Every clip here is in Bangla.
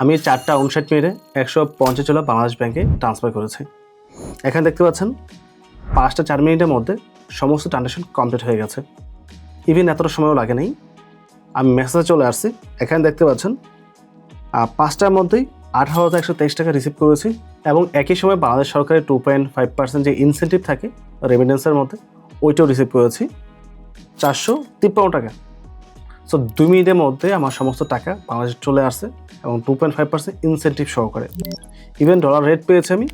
আমি 4টা 59 মিনিটে 150 ডলার বাংলাদেশ ব্যাংকে ট্রান্সফার করেছি। এখানে দেখতে পাচ্ছেন 5টা 4 মিনিটের মধ্যে সমস্ত ট্রানজাকশন কমপ্লিট হয়ে গেছে। ইভেন এতটা সময়ও লাগে নাই। আমি মেসেজে চলে আসছি। এখানে দেখতে পাচ্ছেন 5টার মধ্যেই 18,123 টাকা রিসিভ করেছি এবং একই সময় বাংলাদেশ সরকারের 2.5% যে ইনসেন্টিভ থাকে রেমিটেন্সের মধ্যে ওইটাও রিসিভ করেছি 453 টাকা। সো 2 মিনিটের মধ্যে আমার সমস্ত টাকা বাংলাদেশে চলে আসছে এবং 2.5% ইনসেন্টিভ সহকারে। ইভেন ডলার রেট পেয়েছি আমি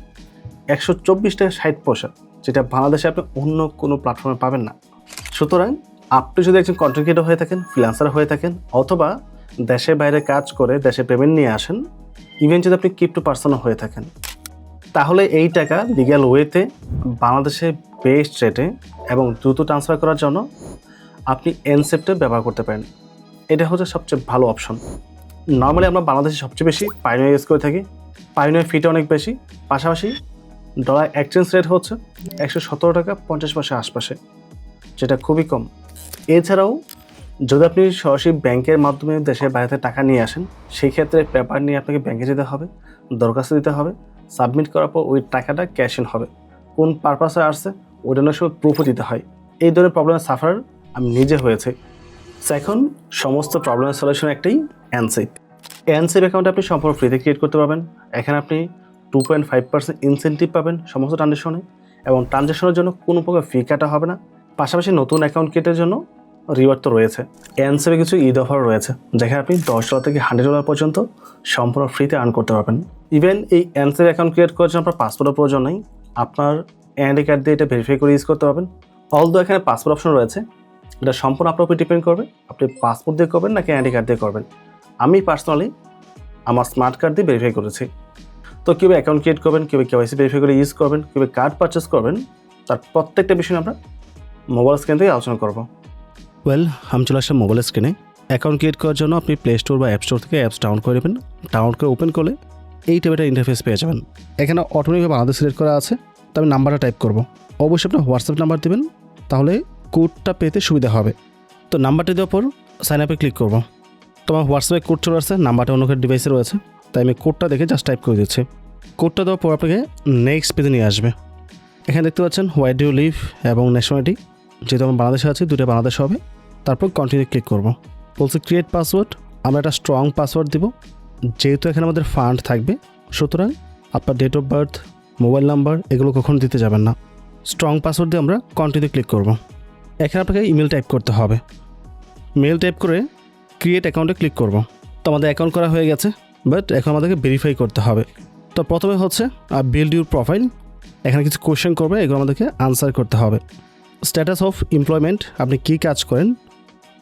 124 টাকা 60 পয়সা, যেটা বাংলাদেশে আপনি অন্য কোনো প্ল্যাটফর্মে পাবেন না। সুতরাং আপনি যদি একজন কন্টেন্ট ক্রিয়েটর হয়ে থাকেন, ফ্রিল্যান্সার হয়ে থাকেন, অথবা দেশের বাইরে কাজ করে দেশে পেমেন্ট নিয়ে আসেন, ইভেন যদি আপনি ক্রিপ্টো পার্সনও হয়ে থাকেন, তাহলে এই টাকা লিগ্যাল ওয়েতে বাংলাদেশে বেস্ট রেটে এবং দ্রুত ট্রান্সফার করার জন্য আপনি এনসেপ্টে ব্যবহার করতে পারেন। এটা হচ্ছে সবচেয়ে ভালো অপশন। নর্মালি আমরা বাংলাদেশে সবচেয়ে বেশি পাইওনিয়ার ইউজ করে থাকি। পাইওনিয়ার ফিটা অনেক বেশি, পাশাপাশি ডলার এক্সচেঞ্জ রেট হচ্ছে 117 টাকা 50 পয়সা আশপাশে, যেটা খুবই কম। এছাড়াও যদি আপনি সরাসরি ব্যাংকের মাধ্যমে দেশের বাইরে টাকা নিয়ে আসেন, সেই ক্ষেত্রে পেপার নিয়ে আপনাকে ব্যাংকে যেতে হবে, দরখাস্ত দিতে হবে, সাবমিট করার পর ওই টাকাটা ক্যাশ ইন হবে। কোন পারপাসে আসছে ওইটা অনেক সময় প্রুফও দিতে হয়। এই ধরনের প্রবলেমের সাফার আমি নিজে হয়েছে। এখন সমস্ত প্রবলেমের সলিউশন একটাই, এনসেপ। এনসেপ অ্যাকাউন্ট আপনি সম্পূর্ণ ফ্রিতে ক্রিয়েট করতে পারবেন। এখানে আপনি 2.5% ইনসেন্টিভ পাবেন সমস্ত ট্রানজাকশনে এবং ট্রানজাকশনের জন্য কোনো প্রকার ফি কাটা হবে না। পাশাপাশি নতুন অ্যাকাউন্ট ক্রিয়েটের জন্য রিওয়ার্ড তো রয়েছে। এনসেপে কিছু ঈদ অফার রয়েছে, যেখানে আপনি $10 থেকে $100 পর্যন্ত সম্পূর্ণ ফ্রিতে আর্ন করতে পারবেন। ইভেন এই এনসেপ অ্যাকাউন্ট ক্রিয়েট করার জন্য আপনার পাসপোর্টের প্রয়োজন নেই। আপনার এনআইডি কার্ড দিয়ে এটা ভেরিফাই করে ইউজ করতে পারবেন। অলদো এখানে পাসপোর্ট অপশন রয়েছে, এটা সম্পূর্ণ আপনার উপর ডিপেন্ড করবে আপনি পাসপোর্ট দিয়ে করবেন নাকি এনআইডি কার্ড দিয়ে করবেন। আমি পার্সোনালি আমার স্মার্ট কার্ড দিয়ে ভেরিফাই করেছি। তো কীভাবে অ্যাকাউন্ট ক্রিয়েট করবেন, কীভাবে কেওয়াইসি ভেরিফাই করে ইউজ করবেন, কীভাবে কার্ড পারচেস করবেন, তার প্রত্যেকটা বিষয় আমরা মোবাইল স্ক্রিন থেকে আলোচনা করব। আমি চলে আসলাম মোবাইল স্ক্রিনে। অ্যাকাউন্ট ক্রিয়েট করার জন্য আপনি প্লে স্টোর বা অ্যাপ স্টোর থেকে অ্যাপস ডাউনলোড করে নেবেন। ডাউনলোড করে ওপেন করলে এই টাইপের ইন্টারফেস পেয়ে যাবেন। এখানে অটোমেটিকভাবে বাংলাদেশ সিলেক্ট করা আছে। তো আমি নাম্বারটা টাইপ করব। অবশ্যই আপনার হোয়াটসঅ্যাপ নাম্বার দেবেন, তাহলে কোডটা পেতে সুবিধা হবে। তো নাম্বারটা দেওয়ার পর সাইন আপে ক্লিক করব। তোমার হোয়াটসঅ্যাপে কোড চলে আসছে, নাম্বারটা অন্য কারো ডিভাইসে রয়েছে, তাই আমি কোডটা দেখে জাস্ট টাইপ করে দিচ্ছি। কোডটা দেওয়ার পর আপনাকে নেক্সট পেজে নিয়ে আসবে। এখানে দেখতে পাচ্ছেন হোয়াই ডু ইউ লিভ এবং ন্যাশনালিটি, যেহেতু আমার বাংলাদেশে আছে, দুটো বাংলাদেশ হবে। তারপর কন্টিনিউ ক্লিক করব। বলছে ক্রিয়েট পাসওয়ার্ড, আমরা একটা স্ট্রং পাসওয়ার্ড দিব। যেহেতু এখানে আমাদের ফান্ড থাকবে, সুতরাং আপনার date of birth, mobile number এগুলো কখনো দিতে যাবেন না। স্ট্রং পাসওয়ার্ড দিয়ে আমরা কন্টিনিউ ক্লিক করব। এখানে আপনাকে ইমেল টাইপ করতে হবে। মেল টাইপ করে ক্রিয়েট অ্যাকাউন্টে ক্লিক করব। তো আমাদের অ্যাকাউন্ট করা হয়ে গেছে, বাট এখন আমাদেরকে ভেরিফাই করতে হবে। তো প্রথমে হচ্ছে বিল্ড ইউর প্রোফাইল। এখানে কিছু কোয়েশ্চেন করবে, এগুলো আমাদেরকে আনসার করতে হবে। স্ট্যাটাস অফ এমপ্লয়মেন্ট, আপনি কী কাজ করেন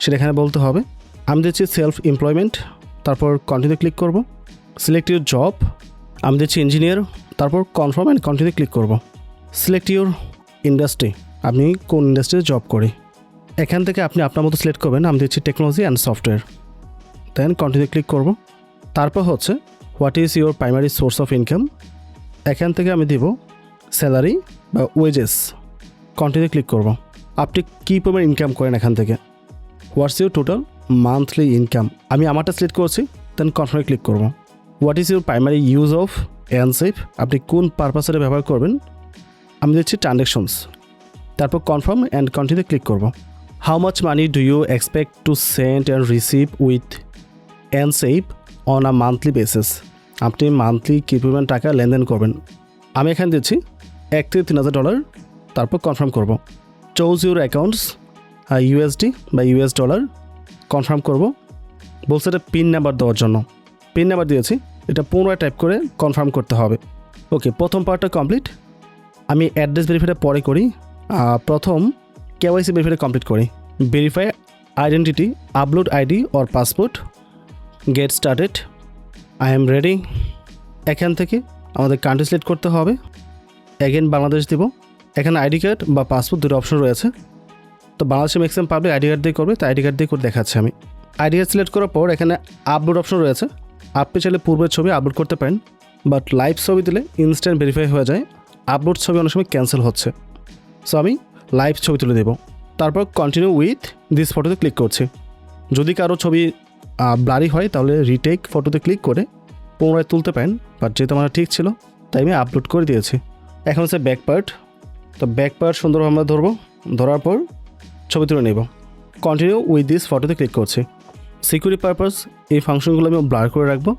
সেটা এখানে বলতে হবে। আমি দিচ্ছি সেলফ এমপ্লয়মেন্ট, তারপর কন্টিনিউ ক্লিক করব। সিলেক্ট ইউর জব, আমি দিচ্ছি ইঞ্জিনিয়ার, তারপর কনফার্ম অ্যান্ড কন্টিনিউ ক্লিক করব। সিলেক্ট ইউর ইন্ডাস্ট্রি, আপনি কোন ইন্ডাস্ট্রিতে জব করি, এখান থেকে আপনি আপনার মতো সিলেক্ট করবেন। আমি দিচ্ছি technology and software, then continue click করব। তারপর হচ্ছে what is your primary source of income, এখান থেকে আমি দিব স্যালারি বা ওয়েজেস, কন্টিনিউ ক্লিক করব। আপনি কী পরিমাণ ইনকাম করেন এখান থেকে, what's your total monthly income, আমি আমারটা সিলেক্ট করছি, দেন কনফার্মে ক্লিক করব। What is your primary use of এনসেপ, আপনি কোন পারপাসে ব্যবহার করবেন, আমি দিচ্ছি ট্রানজ্যাকশনস, তারপর কনফার্ম অ্যান্ড কন্টিনিউ ক্লিক করব। How much money do you expect to send and receive with এনসেপ অন আ মান্থলি বেসিস, আপনি মান্থলি কী পরিমাণ টাকা লেনদেন করবেন, আমি এখানে দিচ্ছি $1,000 থেকে $3,000, তারপর কনফার্ম করব। চুজ ইউর অ্যাকাউন্টস, ইউএসডি বা ইউএস ডলার, কনফার্ম করব। বলছে এটা পিন নাম্বার দেওয়ার জন্য, পিন নাম্বার দিয়েছি, এটা পুনরায় টাইপ করে কনফার্ম করতে হবে। ওকে, প্রথম পার্টটা কমপ্লিট। আমি অ্যাড্রেস ভেরিফাইটা পরে করি, প্রথম কেওয়াইসি ভেরিফাইটা কমপ্লিট করি। Verify identity, upload ID or passport, get started, I am ready. এখান থেকে আমাদের কান্ট্রি সিলেক্ট করতে হবে, অ্যাগেন বাংলাদেশ দিব। এখানে আইডি কার্ড বা পাসপোর্ট দুটো অপশন রয়েছে। তো বাংলাদেশে ম্যাক্সিমাম পাবলিক আইডি কার্ড দিয়ে করবে, তো আইডি কার্ড দিয়ে করে দেখাচ্ছি আমি। আইডি কার্ড সিলেক্ট করার পর এখানে আপলোড অপশন রয়েছে, আপনি চাইলে পূর্বের ছবি আপলোড করতে পারেন, বাট লাইভ ছবি দিলে ইনস্ট্যান্ট ভেরিফাই হয়ে যায়, আপলোড ছবি অনেক সময় ক্যান্সেল হচ্ছে। সো আমি লাইভ ছবি তুলে দেবো। তারপর কন্টিনিউ উইথ দিস ফটোতে ক্লিক করছি। যদি কারো ছবি ব্লারি হয় তাহলে রিটেক ফটোতে ক্লিক করে পুনরায় তুলতে পারেন, বাট যেহেতু আমার ঠিক ছিল তাই আমি আপলোড করে দিয়েছি। এখন হচ্ছে ব্যাক পার্ট। তো ব্যাক পার্ট সুন্দরভাবে আমরা ধরবো, ধরার পর ছবি তুলে নেব। কন্টিনিউ উইথ দিস ফটোতে ক্লিক করছি। সিকিউরিটি পারপাস এই ফাংশনগুলো আমি ব্লার করে রাখবো।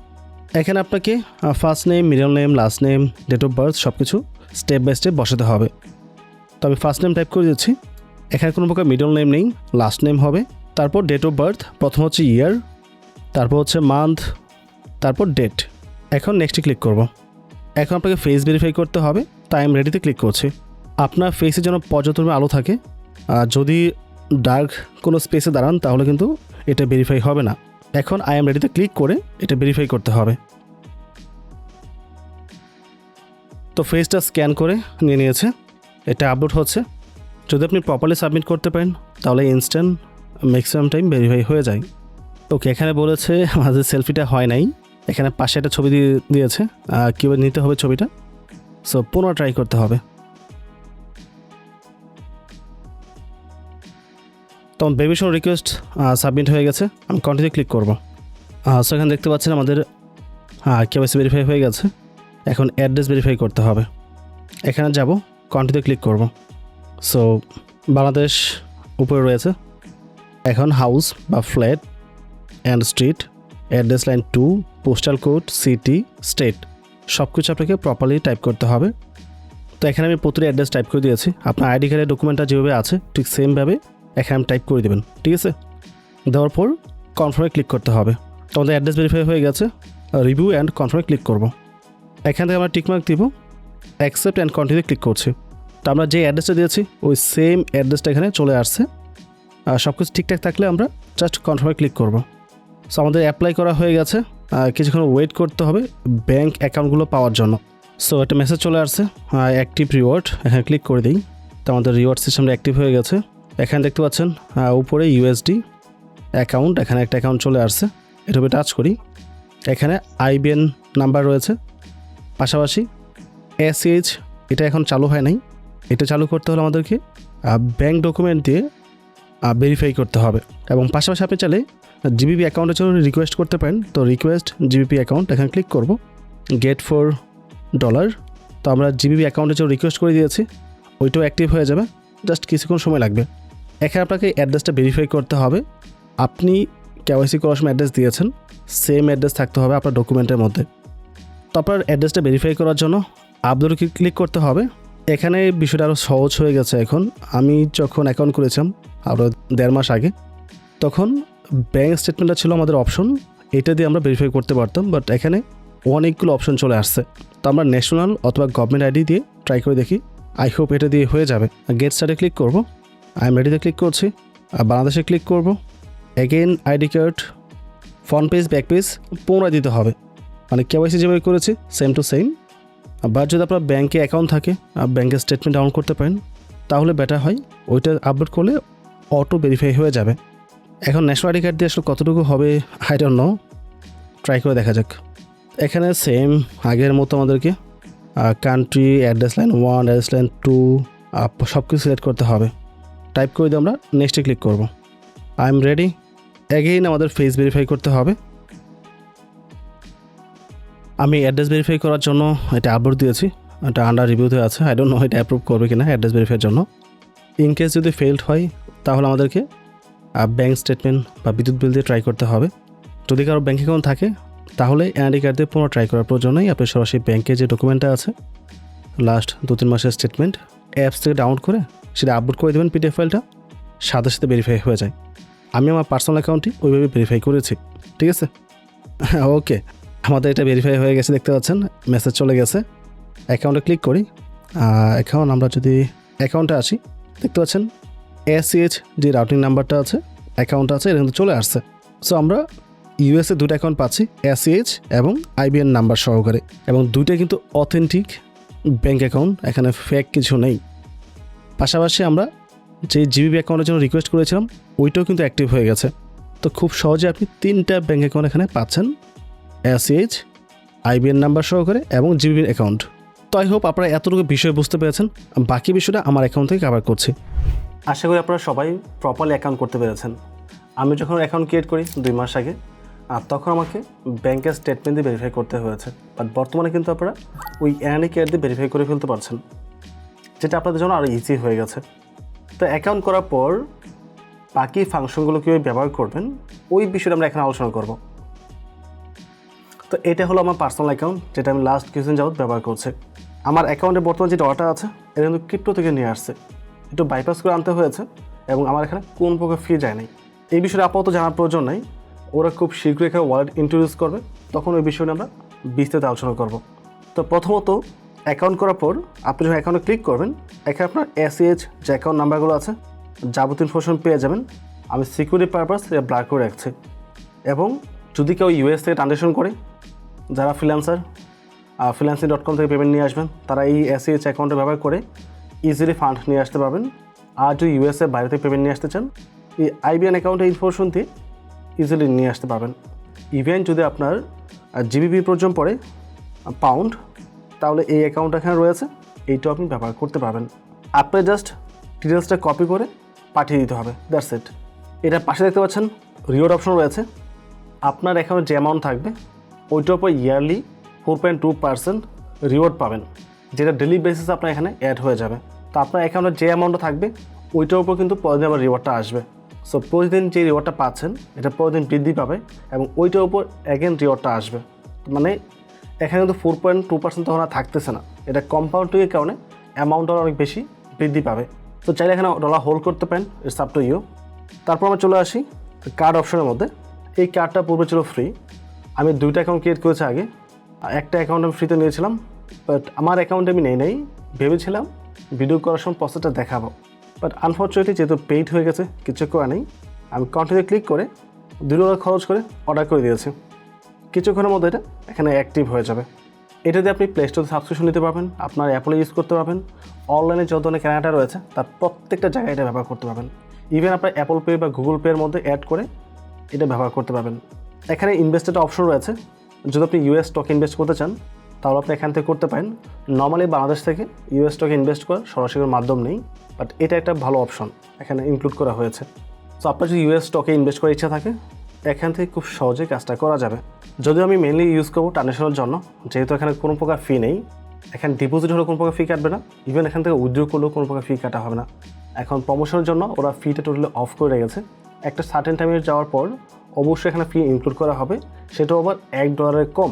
এখানে আপনাকে first name, middle name, last name, date of birth সব কিছু স্টেপ বাই স্টেপ বসাতে হবে। তো আমি ফার্স্ট নেম টাইপ করে দিচ্ছি। এখানে কোনো প্রকার মিডল নেম নেই, লাস্ট নেম হবে। তারপর ডেট অফ বার্থ, প্রথম হচ্ছে ইয়ার, তারপর হচ্ছে মান্থ, তারপর ডেট। এখন নেক্সটে ক্লিক করব। এখন আপনাকে ফেস ভেরিফাই করতে হবে, তাই আমি রেডিতে ক্লিক করছি। আপনার ফেসে যেন পর্যাপ্ত আলো থাকে, যদি ডার্ক কোনো স্পেসে দাঁড়ান তাহলে কিন্তু এটা ভেরিফাই হবে না। এখন আই এম রেডিতে ক্লিক করে এটা ভেরিফাই করতে হবে। তো ফেসটা স্ক্যান করে নিয়ে নিয়েছে, এটা আপলোড হচ্ছে। যদি আপনি প্রপারলি সাবমিট করতে পারেন তাহলে ইনস্ট্যান্ট ম্যাক্সিমাম টাইম ভেরিফাই হয়ে যায়। ওকে, এখানে বলেছে আমাদের সেলফিটা হয় নাই, এখানে পাশে একটা ছবি দিয়েছে, কীভাবে নিতে হবে ছবিটা, সো পুনরায় ট্রাই করতে হবে। তখন ভেরিফিকেশন রিকোয়েস্ট সাবমিট হয়ে গেছে, আমি কন্টিনিউ ক্লিক করব। সো এখানে দেখতে পাচ্ছেন আমাদের কেওয়াইসি ভেরিফাই হয়ে গেছে। এখন অ্যাড্রেস ভেরিফাই করতে হবে। এখানে যাব, কন্টিনিউ ক্লিক করব। সো বাংলাদেশ উপরে রয়েছে। এখন হাউস বা flat and street, address line 2, postal code, city, state সব কিছু আপনাকে প্রপারলি টাইপ করতে হবে। তো এখানে আমি প্রতিটি অ্যাড্রেস টাইপ করে দিয়েছি। আপনার আইডি কার্ডের ডকুমেন্টটা যেভাবে আছে ঠিক সেমভাবে এখানে আমি টাইপ করে দেবেন, ঠিক আছে? দেওয়ার পর কনফার্মে ক্লিক করতে হবে। তো আমাদের অ্যাড্রেস ভেরিফাই হয়ে গেছে, রিভিউ অ্যান্ড কনফার্মে ক্লিক করব। এখান থেকে আমরা টিকমার্ক দিব, অ্যাকসেপ্ট অ্যান্ড কন্টিনিউ ক্লিক করছি। তো আমরা যে অ্যাড্রেসটা দিয়েছি ওই সেম অ্যাড্রেসটা এখানে চলে আসছে। সব কিছু ঠিকঠাক থাকলে আমরা জাস্ট কনফার্মে ক্লিক করব। সো আমাদের অ্যাপ্লাই করা হয়ে গেছে, কিছুক্ষণ ওয়েট করতে হবে ব্যাঙ্ক অ্যাকাউন্টগুলো পাওয়ার জন্য। সো একটা মেসেজ চলে আসছে, অ্যাক্টিভ রিওয়ার্ড, এখানে ক্লিক করে দিই। তো আমাদের রিওয়ার্ড সিস্টেমটা অ্যাক্টিভ হয়ে গেছে। এখানে দেখতে পাচ্ছেন উপরে ইউএসডি অ্যাকাউন্ট, এখানে একটা অ্যাকাউন্ট চলে আসছে, এটাকে টাচ করি। এখানে আইবিএন নাম্বার রয়েছে, পাশাপাশি এসএইচ এটা এখন চালু হয় নাই, এটা চালু করতে হলে আমাদেরকে ব্যাঙ্ক ডকুমেন্ট দিয়ে ভেরিফাই করতে হবে। এবং পাশাপাশি আপনি চাইলে জিবিপি অ্যাকাউন্টের জন্য রিকোয়েস্ট করতে পারেন। তো রিকোয়েস্ট জিবিপি অ্যাকাউন্ট এখানে ক্লিক করব, গেট $4। তো আমরা জিবিপি অ্যাকাউন্টের জন্য রিকোয়েস্ট করে দিয়েছি, ওইটাও অ্যাক্টিভ হয়ে যাবে, জাস্ট কিছুক্ষণ সময় লাগবে। এখানে আপনাকে অ্যাড্রেসটা ভেরিফাই করতে হবে। আপনি কেওয়াইসি করার সময় অ্যাড্রেস দিয়েছেন, সেম অ্যাড্রেস থাকতে হবে আপনার ডকুমেন্টের মধ্যে। তো আপনার অ্যাড্রেসটা ভেরিফাই করার জন্য আপলোডে ক্লিক করতে হবে। এখানে বিষয়টা আরও সহজ হয়ে গেছে এখন। আমি যখন অ্যাকাউন্ট করেছিলাম আরও 1.5 মাস আগে, তখন ব্যাঙ্ক স্টেটমেন্টটা ছিল আমাদের অপশন, এটা দিয়ে আমরা ভেরিফাই করতে পারতাম, বাট এখানে অনেকগুলো অপশন চলে আসছে। তো আমরা ন্যাশনাল অথবা গভর্নমেন্ট আইডি দিয়ে ট্রাই করে দেখি, আই হোপ এটা দিয়ে হয়ে যাবে। গেট স্টার্টে ক্লিক করব, আই এম রেডিতে ক্লিক করছি, আর বাংলাদেশে ক্লিক করব। Again ID card, front page back page পুনরায় দিতে হবে, মানে কেওয়াইসি যেভাবে করেছি সেম টু সেম। বা যদি আপনার ব্যাঙ্কে অ্যাকাউন্ট থাকে, ব্যাঙ্কের স্টেটমেন্ট ডাউনলোড করতে পারেন, তাহলে বেটার হয়, ওইটা আপলোড করলে অটো ভেরিফাই হয়ে যাবে। এখন ন্যাশনাল আইডি কার্ড দিয়ে আসলে কতটুকু হবে আই ডোন্ট নো, ট্রাই করে দেখা যাক। এখানে সেম আগের মতো আমাদেরকে country, address line 1, address line 2 সব কিছু সিলেক্ট করতে হবে। টাইপ করে দিয়ে আমরা নেক্সটে ক্লিক করব। I am ready. অ্যাগেইন আমাদের ফেস ভেরিফাই করতে হবে। আমি অ্যাড্রেস ভেরিফাই করার জন্য এটা আপলোড দিয়েছি, এটা আন্ডার রিভিউতে আছে, আই ডোন্ট নো এটা অ্যাপ্রুভ করবে কিনা অ্যাড্রেস ভেরিফাইয়ের জন্য। ইন কেস যদি ফেলড হয় তাহলে আমাদেরকে ব্যাঙ্ক স্টেটমেন্ট বা বিদ্যুৎ বিল দিয়ে ট্রাই করতে হবে। যদি কারো ব্যাঙ্ক অ্যাকাউন্ট থাকে তাহলে এনআইডি কার্ড দিয়ে পুনঃ ট্রাই করার প্রয়োজন নেই। আপনি সরাসরি ব্যাঙ্কে যে ডকুমেন্টটা আছে লাস্ট 2-3 মাসের স্টেটমেন্ট অ্যাপস থেকে ডাউনলোড করে সেটা আপলোড করে দেবেন, পিডিএফ ফাইলটা সাথে সাথে ভেরিফাই হয়ে যায়। আমি আমার পার্সোনাল অ্যাকাউন্টটি ওইভাবে ভেরিফাই করেছি, ঠিক আছে? ওকে, আমাদের এটা ভেরিফাই হয়ে গেছে, দেখতে পাচ্ছেন মেসেজ চলে গেছে। অ্যাকাউন্টে ক্লিক করি। এখন আমরা যদি অ্যাকাউন্টে আসি, দেখতে পাচ্ছেন এসিএইচ যে রাউটিং নাম্বারটা আছে, অ্যাকাউন্ট আছে, এটা কিন্তু চলে আসছে। সো আমরা ইউএসএ 2টা অ্যাকাউন্ট পাচ্ছি, এসিএইচ এবং আইবিএন নাম্বার সহকারে, এবং 2টাই কিন্তু অথেন্টিক ব্যাঙ্ক অ্যাকাউন্ট, এখানে ফেক কিছু নেই। পাশাপাশি আমরা যে জিবিপি অ্যাকাউন্টের জন্য রিকোয়েস্ট করেছিলাম ওইটাও কিন্তু অ্যাক্টিভ হয়ে গেছে। তো খুব সহজে আপনি 3টা ব্যাঙ্ক অ্যাকাউন্ট এখানে পাচ্ছেন, এসিএইচ, আইবিএন নাম্বার সহকারে এবং জিবিপি অ্যাকাউন্ট। তো আই হোপ আপনারা এতটুকু বিষয় বুঝতে পেরেছেন। বাকি বিষয়টা আমার অ্যাকাউন্ট থেকে কভার করছি। আশা করি আপনারা সবাই প্রপারলি অ্যাকাউন্ট করতে পেরেছেন। আমি যখন অ্যাকাউন্ট ক্রিয়েট করি 2 মাস আগে, আর তখন আমাকে ব্যাংকের স্টেটমেন্ট দিয়ে ভেরিফাই করতে হয়েছে। বাট বর্তমানে কিন্তু আপনারা ওই এনআইডি কার্ড দিয়ে ভেরিফাই করে ফেলতে পারছেন, যেটা আপনাদের জন্য আরও ইজি হয়ে গেছে। তো অ্যাকাউন্ট করার পর বাকি ফাংশনগুলো কীভাবে ব্যবহার করবেন ওই বিষয়টা আমরা এখানে আলোচনা করব। তো এটা হলো আমার পার্সোনাল অ্যাকাউন্ট, যেটা আমি লাস্ট কিছুদিন যাবত ব্যবহার করছি। আমার অ্যাকাউন্টে বর্তমানে যে ডলারটা আছে এটা কিন্তু ক্রিপ্টো থেকে নিয়ে আসছে, একটু বাইপাস করে আনতে হয়েছে এবং আমার এখানে কোন প্রকার ফি যায় নাই। এই বিষয়ে আপাতত জানার প্রয়োজন নেই, ওরা খুব শীঘ্রই এখানে ওয়ালেট ইন্ট্রোডিউস করবে, তখন ওই বিষয়ে আমরা বিস্তারিত আলোচনা করব। তো প্রথমত অ্যাকাউন্ট করার পর আপনি যখন অ্যাকাউন্টে ক্লিক করবেন, এখানে আপনার এসিএইচ যে অ্যাকাউন্ট নাম্বারগুলো আছে যাবতীয় ইনফরমেশন পেয়ে যাবেন। আমি সিকিউরিটি পারপাস এটা ব্ল্যাক করে রাখছি। এবং যদি কেউ ইউএস থেকে ট্রানজ্যাকশন করে, যারা freelancing.com থেকে পেমেন্ট নিয়ে আসবেন, তারা এই এসিএইচ অ্যাকাউন্টে ব্যবহার করে ইজিলি ফান্ড নিয়ে আসতে পারবেন। আর যদি ইউএসএ বাইরে থেকে পেমেন্ট নিয়ে আসতে চান, এই আইবিএন অ্যাকাউন্টে ইনফরমেশন দিয়ে ইজিলি নিয়ে আসতে পারবেন। ইভেন যদি আপনার জিবিপি পর্যন্ত পড়ে পাউন্ড, তাহলে এই অ্যাকাউন্ট এখানে রয়েছে, এইটাও আপনি ব্যবহার করতে পারবেন। আপনি জাস্ট ডিটেলসটা কপি করে পাঠিয়ে দিতে হবে, দ্যাটস ইট। এটার পাশে দেখতে পাচ্ছেন রিওয়ার্ড অপশন রয়েছে। আপনার অ্যাকাউন্টে যে অ্যামাউন্ট থাকবে ওইটার উপর ইয়ারলি 4.2% রিওয়ার্ড পাবেন, যেটা ডেলি বেসিসে আপনার এখানে অ্যাড হয়ে যাবে। তো আপনার অ্যাকাউন্টে যে অ্যামাউন্টটা থাকবে ওইটার উপর কিন্তু প্রতিদিন আবার রিওয়ার্ডটা আসবে। সো প্রতিদিন যে রিওয়ার্ডটা পাচ্ছেন এটা প্রতিদিন বৃদ্ধি পাবে এবং ওইটার উপর অ্যাগেন রিওয়ার্ডটা আসবে। মানে এখানে কিন্তু 4.2% তখন আর থাকতেছে না, এটা কম্পাউন্ডিংয়ের কারণে অ্যামাউন্টটা অনেক বেশি বৃদ্ধি পাবে। তো চাইলে এখানে ডলার হোল্ড করতে পারেন, ইটস আপ টু ইউ। তারপর আমরা চলে আসি কার্ড অপশনের মধ্যে। এই কার্ডটা পূর্বে ছিল ফ্রি, আমি 2টা অ্যাকাউন্ট ক্রিয়েট করেছি আগে। একটা অ্যাকাউন্ট আমি ফ্রিতে নিয়েছিলাম, বাট আমার অ্যাকাউন্টে আমি নেই ভেবেছিলাম ভিডিও করার সময় প্রসেসটা দেখাবো, বাট আনফর্চুনেটলি যেহেতু পেইড হয়ে গেছে কিছু করা নেই। আমি কন্টিনিউ ক্লিক করে $2 খরচ করে অর্ডার করে দিয়েছি। কিছুক্ষণের মধ্যে এটা এখানে অ্যাক্টিভ হয়ে যাবে। এটা দিয়ে আপনি প্লে স্টোরে সাবস্ক্রিপশন নিতে পারবেন, আপনার অ্যাপলে ইউজ করতে পারবেন, অনলাইনে যত ধরনের কেনাকাটা রয়েছে তার প্রত্যেকটা জায়গায় এটা ব্যবহার করতে পারবেন। ইভেন আপনার অ্যাপল পে বা গুগল পের মধ্যে অ্যাড করে এটা ব্যবহার করতে পারবেন। এখানে ইনভেস্টেড অপশন রয়েছে, যদি আপনি ইউএস স্টকে ইনভেস্ট করতে চান তাহলে আপনি এখান থেকে করতে পারেন। নর্মালি বাংলাদেশ থেকে ইউএস স্টকে ইনভেস্ট করার সরাসরি মাধ্যম নেই, বাট এটা একটা ভালো অপশন এখানে ইনক্লুড করা হয়েছে। সো আপনার যদি ইউএস স্টকে ইনভেস্ট করার ইচ্ছা থাকে এখান থেকে খুব সহজে কাজটা করা যাবে। যদিও আমি মেনলি ইউজ করবো ট্রানজ্যাকশনের জন্য, যেহেতু এখানে কোনো প্রকার ফি নেই। এখানে ডিপোজিট হলেও কোনো প্রকার ফি কাটবে না, ইভেন এখান থেকে উইথড্র করলেও কোনো প্রকার ফি কাটা হবে না। এখন প্রমোশনের জন্য ওরা ফিটা টোটালি অফ করে রেখেছে। একটা সার্টেন টাইমে যাওয়ার পর অবশ্যই এখানে ফি ইনক্লুড করা হবে, সেটাও আবার $1 কম।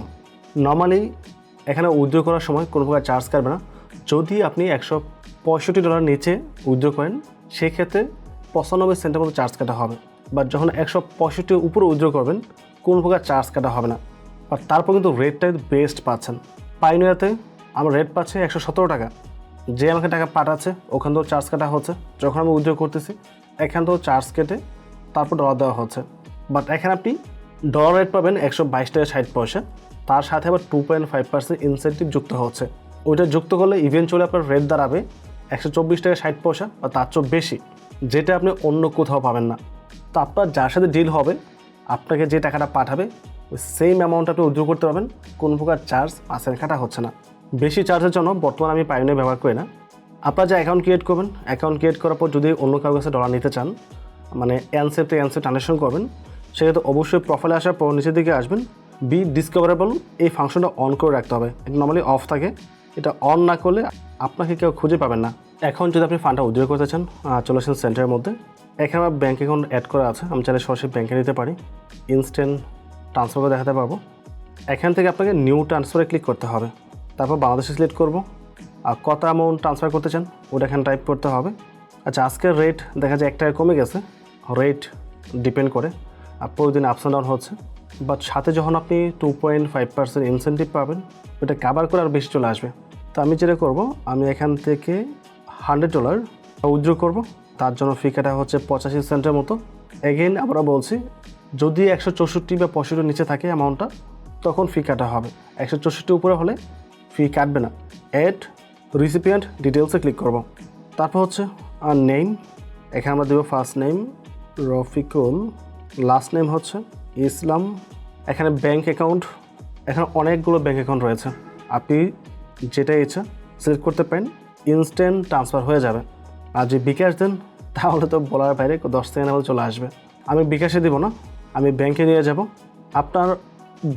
নর্মালি এখানে উইথড্র করার সময় কোনো প্রকার চার্জ কাটবে না। যদি আপনি $165 নিচে উইথড্র করেন সেক্ষেত্রে 95 সেন্টের মতো চার্জ কাটা হবে, বাট যখন 165 উপরে উইথড্র করবেন কোনো প্রকার চার্জ কাটা হবে না। আর তারপর কিন্তু রেটটা বেস্ট পাচ্ছেন। পাইনিয়াতে আমার রেট পাচ্ছে $117। যে আমাকে টাকা পাঠাচ্ছে ওখান থেকেও চার্জ কাটা হচ্ছে, যখন আমি উইথড্র করতেছি এখান থেকেও চার্জ কেটে তারপর ডলার দেওয়া হচ্ছে। বাট এখানে আপনি ডলার রেট পাবেন $122.60, তার সাথে আবার 2.5% ইনসেন্টিভ যুক্ত হচ্ছে। ওইটা যুক্ত করলে ইভেনচুয়ালি আপনার রেট দাঁড়াবে $124.60 বা তার চেয়েও বেশি, যেটা আপনি অন্য কোথাও পাবেন না। তো আপনার যার সাথে ডিল হবে আপনাকে যে টাকাটা পাঠাবে ওই সেম অ্যামাউন্ট আপনি উইথড্র করতে পারবেন, কোনো প্রকার চার্জ মাসের কাটা হচ্ছে না। বেশি চার্জের জন্য বর্তমানে আমি পাইনিয়ার ব্যবহার করি না। আপনারা যে অ্যাকাউন্ট ক্রিয়েট করবেন, অ্যাকাউন্ট ক্রিয়েট করার পর যদি অন্য কারোর কাছে ডলার নিতে চান, মানে অ্যানসেপ থেকে অ্যানসেপ ট্রানজ্যাকশন করবেন, সেক্ষেত্রে অবশ্যই প্রোফাইলে আসার পর নিচের দিকে আসবেন, বি ডিসকভারেবল এই ফাংশনটা অন করে রাখতে হবে। এটা নর্মালি অফ থাকে, এটা অন না করলে আপনাকে কেউ খুঁজে পাবেন না। এখন যদি আপনি ফান্ডটা উইথড্র করতে চান চলে আসেন সেন্টারের মধ্যে। এখানে আমার ব্যাঙ্ক অ্যাকাউন্ট অ্যাড করা আছে, আমি চাইলে সরাসরি ব্যাঙ্কে নিতে পারি, ইনস্ট্যান্ট ট্রান্সফার করে দেখাতে পারবো। এখান থেকে আপনাকে নিউ ট্রান্সফারে ক্লিক করতে হবে, তারপর বাংলাদেশে সিলেক্ট করব আর কত অ্যামাউন্ট ট্রান্সফার করতে চান ওটা এখানে টাইপ করতে হবে। আচ্ছা, আজকের রেট দেখা যায় $1 কমে গেছে, রেট ডিপেন্ড করে আর প্রতিদিন আপস অ্যান্ড ডাউন হচ্ছে, বাট সাথে যখন আপনি 2.5% ইনসেন্টিভ পাবেন ওটা কাভার করে আরও বেশি চলে আসবে। তো আমি যেটা করব, আমি এখান থেকে $100 উইথড্র করব, তার জন্য ফি কাটা হচ্ছে 85 সেন্টের মতো। এগেইন আমরা বলছি যদি 164 বা 65 নিচে থাকে অ্যামাউন্টটা তখন ফি কাটা হবে, 164 উপরে হলে ফি কাটবে না। অ্যাড রিসিপিয়েন্ট ডিটেলসে ক্লিক করব, তারপর হচ্ছে নেম, এখানে আমরা দেবো first name Rafiqul, last name হচ্ছে ইসলাম। এখানে ব্যাঙ্ক অ্যাকাউন্ট, এখানে অনেকগুলো ব্যাঙ্ক অ্যাকাউন্ট রয়েছে, আপনি যেটা ইচ্ছা সিলেক্ট করতে পারেন, ইনস্ট্যান্ট ট্রান্সফার হয়ে যাবে। আর যদি বিকাশ দেন তাহলে তো বলার বাইরে 10 সেকেন্ডের মধ্যে চলে আসবে। আমি বিকাশে দিব না, আমি ব্যাঙ্কে নিয়ে যাব, আপনার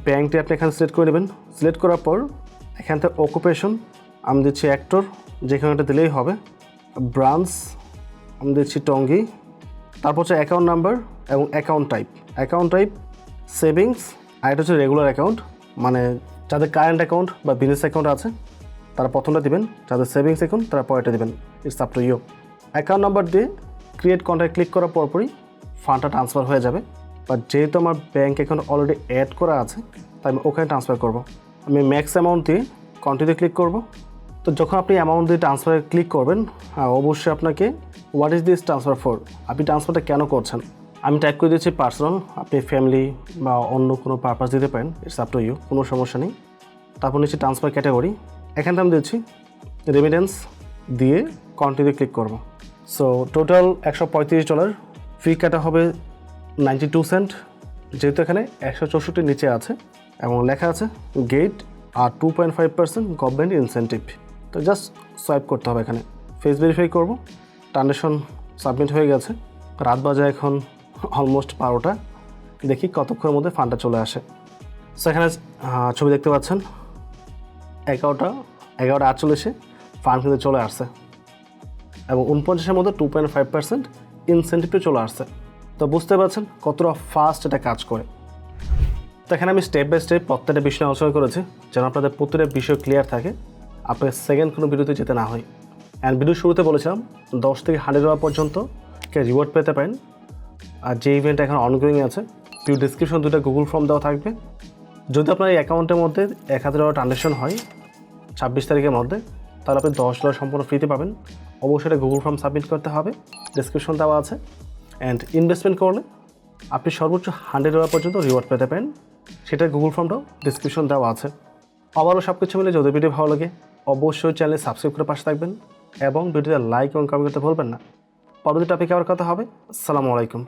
ব্যাঙ্কটি আপনি এখানে সিলেক্ট করে নেবেন। সিলেক্ট করার পর এখান থেকে অকুপেশন আমি দিচ্ছি অ্যাক্টর, যেখানেটা দিলেই হবে। ব্রাঞ্চ আমি দিচ্ছি টঙ্গী। তারপর হচ্ছে অ্যাকাউন্ট নাম্বার এবং অ্যাকাউন্ট টাইপ সেভিংস, আর এটা হচ্ছে রেগুলার অ্যাকাউন্ট, মানে যাদের কারেন্ট অ্যাকাউন্ট বা বিজনেস অ্যাকাউন্ট আছে তারা প্রথমটা দিবেন, যাদের সেভিংস অ্যাকাউন্ট তারা পরেরটা দিবেন। It's up to you. Account number দিয়ে ক্রিয়েট কন্ট্যাক্ট ক্লিক করার পরপরই ফান্ডটা ট্রান্সফার হয়ে যাবে। বাট যেহেতু আমার ব্যাঙ্ক অ্যাকাউন্ট অলরেডি অ্যাড করা আছে তাই আমি ওখানে ট্রান্সফার করব। আমি ম্যাক্স অ্যামাউন্ট দিয়ে কন্টিনিউ ক্লিক করব। তো যখন আপনি অ্যামাউন্ট দিয়ে ট্রান্সফারে ক্লিক করবেন, অবশ্যই আপনাকে what is this transfer for, আপনি ট্রান্সফারটা কেন করছেন। আমি টাইপ করে দিচ্ছি পার্সোনাল, আপনি ফ্যামিলি বা অন্য কোনো পারপাস দিতে পারেন। ইটস আপ টু ইউ, কোনো সমস্যা নেই। তারপর নিচ্ছি ট্রান্সফার ক্যাটাগরি, এখানে আমি দিচ্ছি রেমিটেন্স দিয়ে কন্টিনিউ ক্লিক করব। সো টোটাল $135, ফি কাটা হবে 92 সেন্ট, যেহেতু এখানে 164 নিচে আছে এবং লেখা আছে গেট আর 2.5% গভর্নমেন্ট ইনসেন্টিভ। তো জাস্ট সোয়াইপ করতে হবে এখানে, ফেস ভেরিফাই করব। ট্রানজ্যাকশন সাবমিট হয়ে গেছে। রাত বাজে এখন অলমোস্ট 12টা। দেখি কতক্ষণের মধ্যে ফান্ডটা চলে আসে। সো এখানে ছবি দেখতে পাচ্ছেন 11:48 ফান্ড কিন্তু চলে আসছে এবং 49-এর মধ্যে 2.5% ইনসেন্টিভে চলে আসছে। তো বুঝতে পারছেন কতটা ফাস্ট এটা কাজ করে। তো এখানে আমি স্টেপ বাই স্টেপ প্রত্যেকটা বিষয় আলোচনা করেছি যেন আপনাদের প্রতিটা বিষয় ক্লিয়ার থাকে, আপনাকে সেকেন্ড কোনো ভিডিওতে যেতে না হয়। অ্যান্ড ভিডিও শুরুতে বলেছিলাম 10 থেকে 100 পর্যন্ত রিওয়ার্ড পেতে পারেন। আর যে ইভেন্ট এখন অনগোয়িং আছে, ভিডিও ডিসক্রিপশন 2টা গুগল ফর্ম দেওয়া থাকবে। যদি আপনার এই অ্যাকাউন্টের মধ্যে $1000 ট্রানজ্যাকশন হয় 26 তারিখের মধ্যে, তাহলে আপনি $10 সম্পূর্ণ ফ্রিতে পাবেন। অবশ্যই এটা গুগল ফর্ম সাবমিট করতে হবে, ডিসক্রিপশন দেওয়া আছে। অ্যান্ড ইনভেস্টমেন্ট করলে আপনি সর্বোচ্চ $100 পর্যন্ত রিওয়ার্ড পেতে পারেন, সেটা গুগল ফর্মটাও ডিসক্রিপশন দেওয়া আছে। আবারও সব কিছু মিলে যদি ভিডিও ভালো লাগে অবশ্যই চ্যানেলে সাবস্ক্রাইব করে পাশে থাকবেন এবং ভিডিওতে লাইক এবং কমেন্ট করতে ভুলবেন না। পরবর্তী টপিকে আবার কথা হবে। আসসালামু আলাইকুম।